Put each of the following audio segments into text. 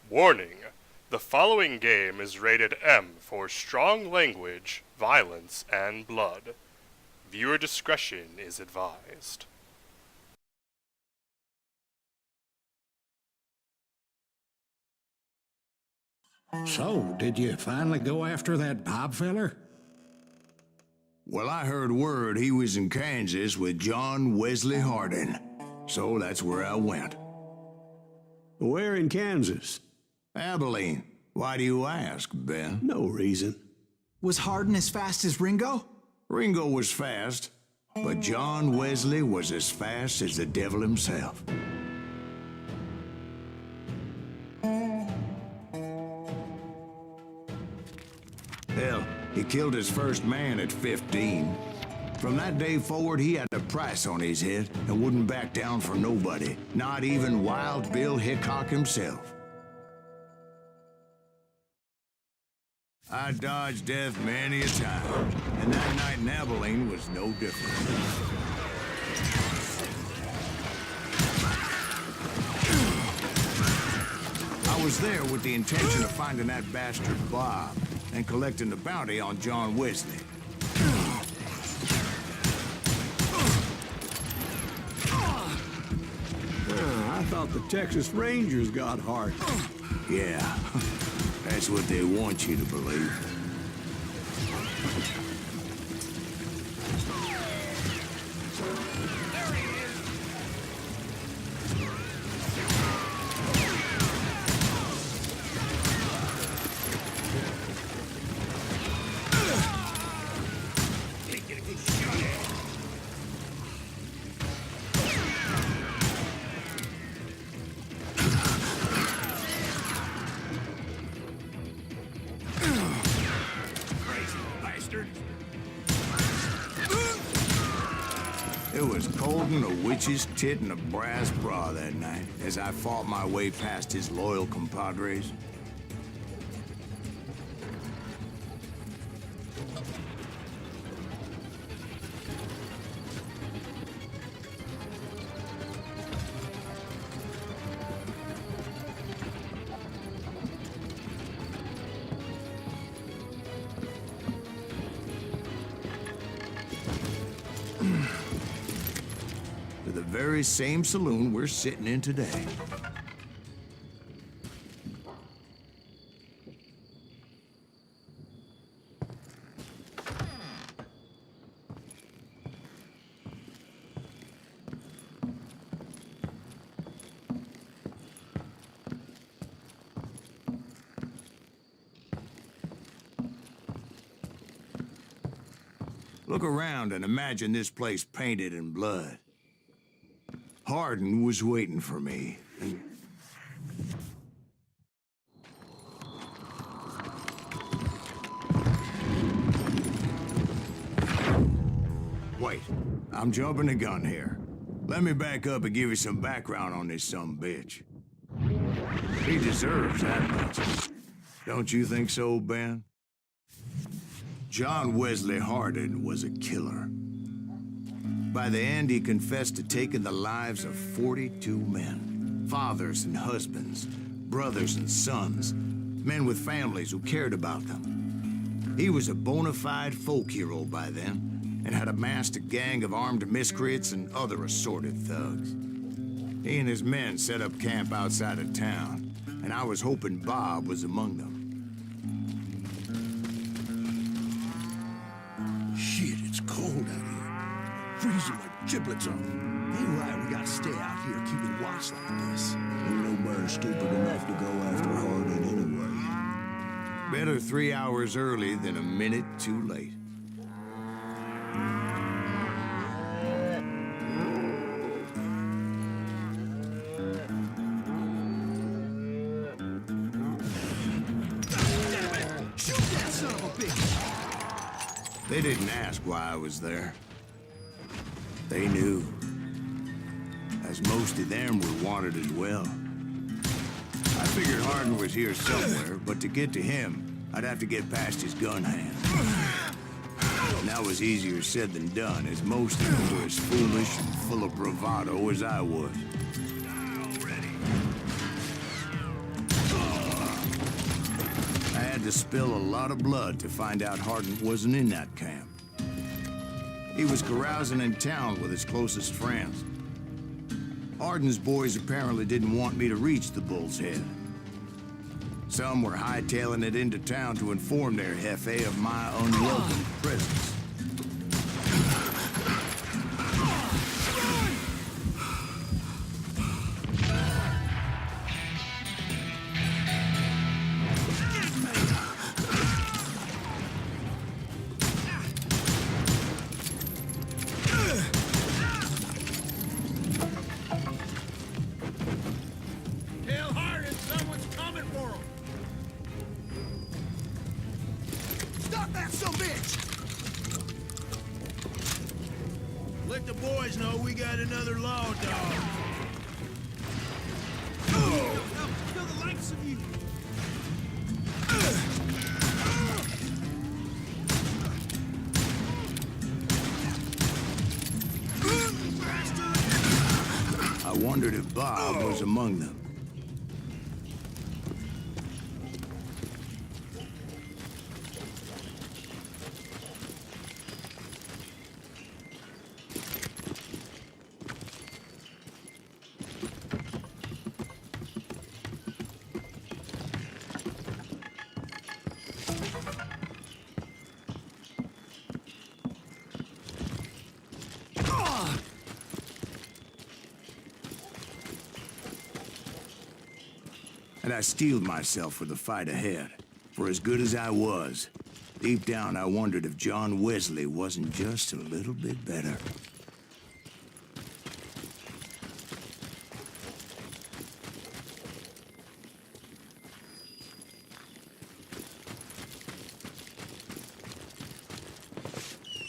Warning: the following game is rated M for strong language, violence, and blood. Viewer discretion is advised. So, did you finally go after that Bob feller? Well, I heard word he was in Kansas with John Wesley Hardin. So that's where I went. Where in Kansas? Abiline. Why do you ask, Ben? No reason. Was Hardin as fast as Ringo? Ringo was fast, but John Wesley was as fast as the devil himself. Hell, he killed his first man at 15. From that day forward, he had a price on his head and wouldn't back down for nobody, not even Wild Bill Hickok himself. I dodged death many a time, and that night in Abiline was no different. I was there with the intention of finding that bastard Bob and collecting the bounty on John Wesley. I thought the Texas Rangers got Hardin. Yeah, that's what they want you to believe. It was cold in a witch's tit and a brass bra that night as I fought my way past his loyal compadres. To the very same saloon we're sitting in today. Look around and imagine this place painted in blood. Hardin was waiting for me, and... Wait, I'm jumping the gun here. Let me back up and give you some background on this sumbitch. He deserves that much. Don't you think so, Ben? John Wesley Hardin was a killer. By the end, he confessed to taking the lives of 42 men. Fathers and husbands, brothers and sons, men with families who cared about them. He was a bona fide folk hero by then, and had amassed a gang of armed miscreants and other assorted thugs. He and his men set up camp outside of town, and I was hoping Bob was among them. Shit, it's cold out here. Freezing my giblets off. Ain't right we gotta stay out here keeping watch like this. Ain't nobody stupid enough to go after Hardin anyway. Better 3 hours early than a minute too late. Shoot that son of a bitch! They didn't ask why I was there. They knew. As most of them were wanted as well. I figured Hardin was here somewhere, but to get to him, I'd have to get past his gun hand. And that was easier said than done, as most of them were as foolish and full of bravado as I was. to spill a lot of blood to find out Hardin wasn't in that camp. He was carousing in town with his closest friends. Hardin's boys apparently didn't want me to reach the Bull's Head. Some were hightailing it into town to inform their jefe of my unwelcome presence. Tell Hardin someone's coming for him. Stop that son of a bitch! Let the boys know we got another law dog. Kill the likes of you. I wondered if Bob was among them. And I steeled myself for the fight ahead. For as good as I was, deep down I wondered if John Wesley wasn't just a little bit better.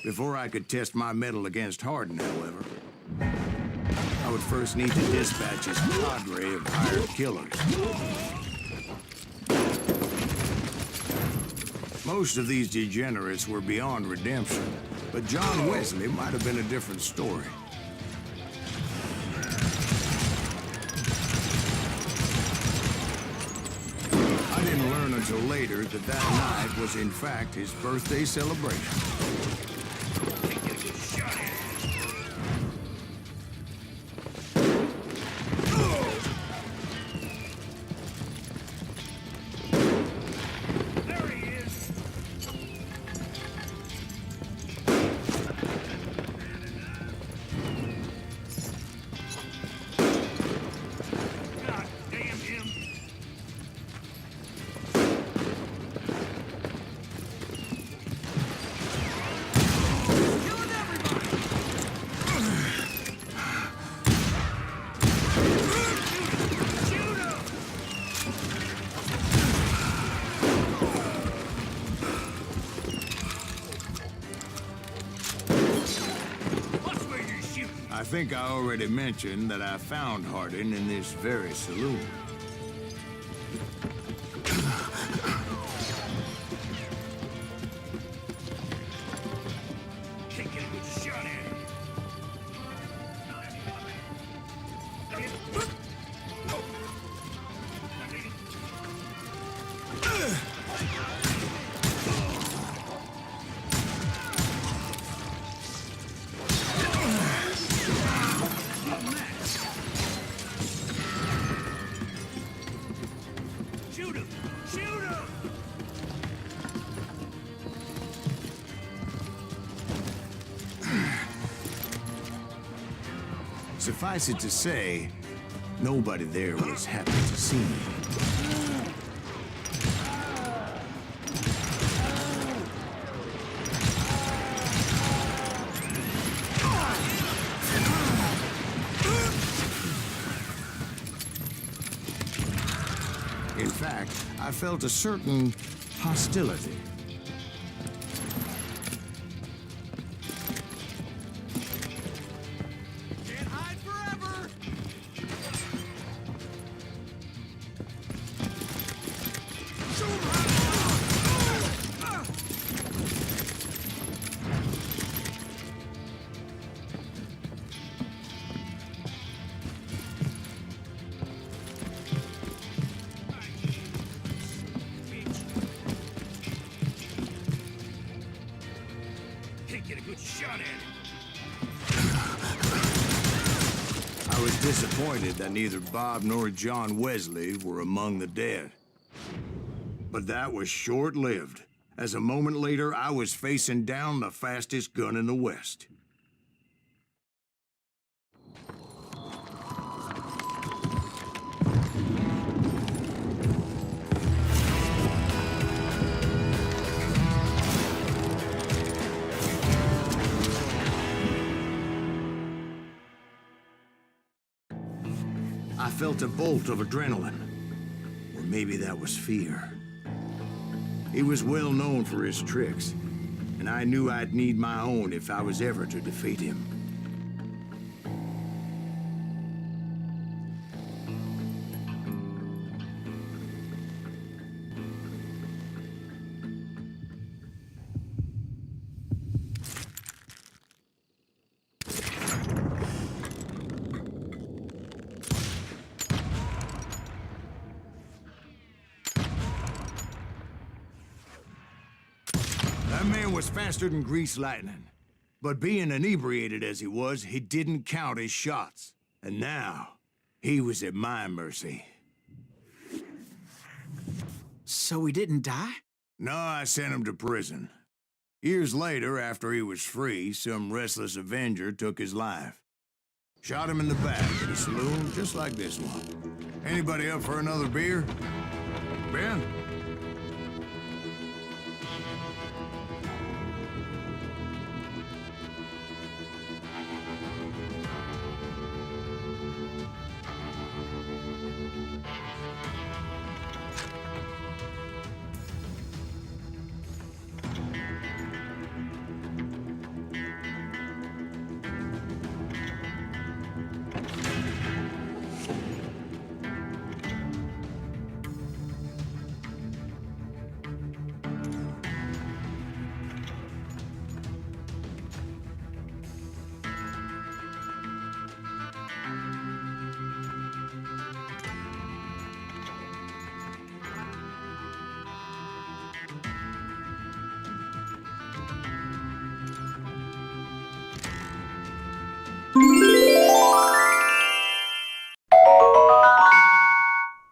Before I could test my mettle against Hardin, however, I would first need to dispatch his cadre of hired killers. Most of these degenerates were beyond redemption, but John Wesley might have been a different story. I didn't learn until later that that night was in fact his birthday celebration. I think I already mentioned that I found Hardin in this very saloon. Can't get a good shot at him. Shoot him! Shoot him! Suffice it to say, nobody there was happy to see me. In fact, I felt a certain hostility. Can't hide forever! Shut it! I was disappointed that neither Bob nor John Wesley were among the dead. But that was short-lived, as a moment later I was facing down the fastest gun in the West. I felt a bolt of adrenaline. Or maybe that was fear. He was well known for his tricks, and I knew I'd need my own if I was ever to defeat him. That man was faster than greased lightning. But being inebriated as he was, he didn't count his shots. And now, he was at my mercy. So he didn't die? No, I sent him to prison. Years later, after he was free, some restless Avenger took his life. Shot him in the back at a saloon just like this one. Anybody up for another beer? Ben?